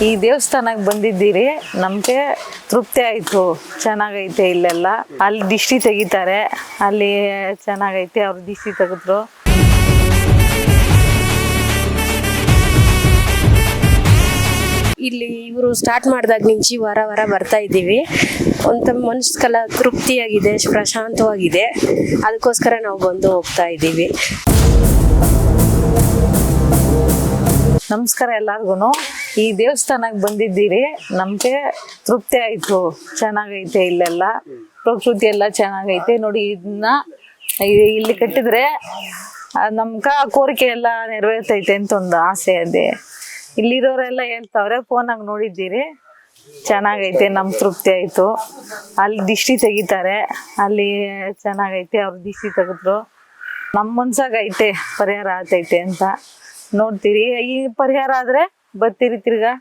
ಈ ದೇವಸ್ಥಾನಕ್ಕೆ ಬಂದಿದ್ದೀರಿ, ನಮಗೆ ತೃಪ್ತಿ ಆಯಿತು. ಚೆನ್ನಾಗೈತೆ ಇಲ್ಲೆಲ್ಲ. ಅಲ್ಲಿ ದಿಷ್ಟಿ ತೆಗಿತಾರೆ, ಅಲ್ಲಿ ಚೆನ್ನಾಗೈತೆ. ಅವ್ರು ದಿಷ್ಟಿ ತೆಗೆದ್ರು. ಇಲ್ಲಿ ಇವರು ಸ್ಟಾರ್ಟ್ ಮಾಡಿದಾಗ ನಿಂಚಿ ವಾರ ವಾರ ಬರ್ತಾ ಇದ್ದೀವಿ. ಒಂಥರ ಮನಸ್ಸೆಲ್ಲ ತೃಪ್ತಿಯಾಗಿದೆ, ಪ್ರಶಾಂತವಾಗಿದೆ. ಅದಕ್ಕೋಸ್ಕರ ನಾವು ಬಂದು ಹೋಗ್ತಾ ಇದ್ದೀವಿ. ನಮಸ್ಕಾರ ಎಲ್ಲರಿಗೂ. ಈ ದೇವಸ್ಥಾನಕ್ಕೆ ಬಂದಿದ್ದೀರಿ, ನಮಗೆ ತೃಪ್ತಿ ಆಯಿತು. ಚೆನ್ನಾಗೈತೆ ಇಲ್ಲೆಲ್ಲ. ಪ್ರಕೃತಿ ಎಲ್ಲ ಚೆನ್ನಾಗೈತೆ ನೋಡಿ. ಇದನ್ನ ಇಲ್ಲಿ ಕಟ್ಟಿದ್ರೆ ನಮ್ಗೆ ಕೋರಿಕೆ ಎಲ್ಲ ನೆರವೇರ್ತೈತೆ ಅಂತ ಒಂದು ಆಸೆ ಇದೆ. ಇಲ್ಲಿರೋರೆಲ್ಲ ಹೇಳ್ತಾವ್ರೆ, ಫೋನಾಗ ನೋಡಿದ್ದೀರಿ, ಚೆನ್ನಾಗೈತೆ, ನಮ್ಗೆ ತೃಪ್ತಿ ಆಯಿತು. ಅಲ್ಲಿ ದಿಷ್ಟಿ ತೆಗಿತಾರೆ, ಅಲ್ಲಿ ಚೆನ್ನಾಗೈತೆ. ಅವ್ರು ದಿಷ್ಟಿ ತೆಗೆದ್ರು. ನಮ್ಮ ಮನ್ಸಾಗೈತೆ ಪರಿಹಾರ ಆಗ್ತೈತೆ ಅಂತ ನೋಡ್ತೀರಿ. ಈ ಪರಿಹಾರ ಆದ್ರೆ ಬರ್ತೀರಿ, ತಿರ್ಗಾ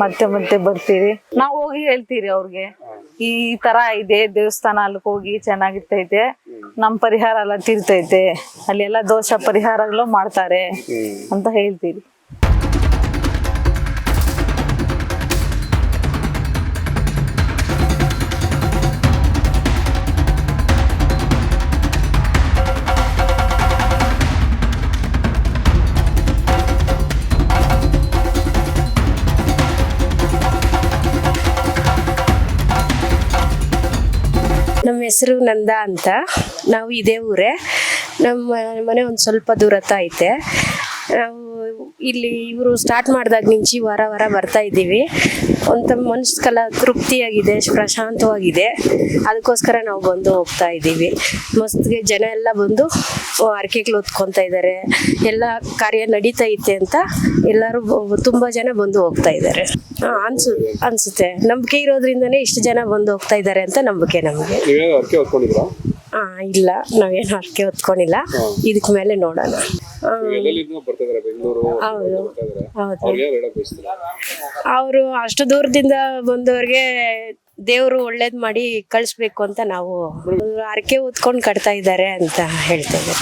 ಮತ್ತೆ ಮತ್ತೆ ಬರ್ತೀರಿ. ನಾವು ಹೋಗಿ ಹೇಳ್ತೀರಿ ಅವ್ರಿಗೆ, ಈ ತರ ಇದೆ ದೇವಸ್ಥಾನ, ಅಲ್ಲಿಗೆ ಹೋಗಿ ಚೆನ್ನಾಗಿರ್ತೈತೆ, ನಮ್ ಪರಿಹಾರ ಎಲ್ಲ ತೀರ್ತೈತೆ, ಅಲ್ಲೆಲ್ಲ ದೋಷ ಪರಿಹಾರಗಳು ಮಾಡ್ತಾರೆ ಅಂತ ಹೇಳ್ತೀರಿ. ನಮ್ಮ ಹೆಸರು ನಂದ ಅಂತ. ನಾವು ಇದೇ ಊರೇ. ನಮ್ಮ ಮನೆ ಒಂದು ಸ್ವಲ್ಪ ದೂರತ್ತ ಐತೆ. ನಾವು ಇಲ್ಲಿ ಇವರು ಸ್ಟಾರ್ಟ್ ಮಾಡಿದಾಗ ನಿಂಚಿ ವಾರ ವಾರ ಬರ್ತಾ ಇದ್ದೀವಿ. ಒಂಥರ ಮನಸ್ಸೆಲ್ಲ ತೃಪ್ತಿಯಾಗಿದೆ, ಪ್ರಶಾಂತವಾಗಿದೆ. ಅದಕ್ಕೋಸ್ಕರ ನಾವು ಬಂದು ಹೋಗ್ತಾ ಇದ್ದೀವಿ. ಮಸ್ತ್ಗೆ ಜನ ಎಲ್ಲ ಬಂದು ಹರಕೆಗಳು ಹೊತ್ಕೊತಾ ಇದ್ದಾರೆ. ಎಲ್ಲ ಕಾರ್ಯ ನಡೀತಾ ಐತೆ ಅಂತ ಎಲ್ಲರೂ ತುಂಬ ಜನ ಬಂದು ಹೋಗ್ತಾ ಇದ್ದಾರೆ. ಅನ್ಸುತ್ತೆ ನಂಬಿಕೆ ಇರೋದ್ರಿಂದನೇ ಇಷ್ಟು ಜನ ಬಂದು ಹೋಗ್ತಾ ಇದ್ದಾರೆ ಅಂತ ನಂಬಿಕೆ ನಮಗೆ. ಇಲ್ಲ, ನಾವೇನು ಹರಕೆ ಹೊತ್ಕೊಂಡಿಲ್ಲ. ಇದಕ್ ಮೇಲೆ ನೋಡೋಣ. ಹೌದು ಹೌದು. ಅವರು ಅಷ್ಟು ದೂರದಿಂದ ಬಂದವ್ರಿಗೆ ದೇವರು ಒಳ್ಳೇದ್ ಮಾಡಿ ಕಳಿಸ್ಬೇಕು ಅಂತ ನಾವು ಹರಕೆ ಹೊತ್ಕೊಂಡು ಕಟ್ತಾ ಇದ್ದಾರೆ ಅಂತ ಹೇಳ್ತೇವೆ.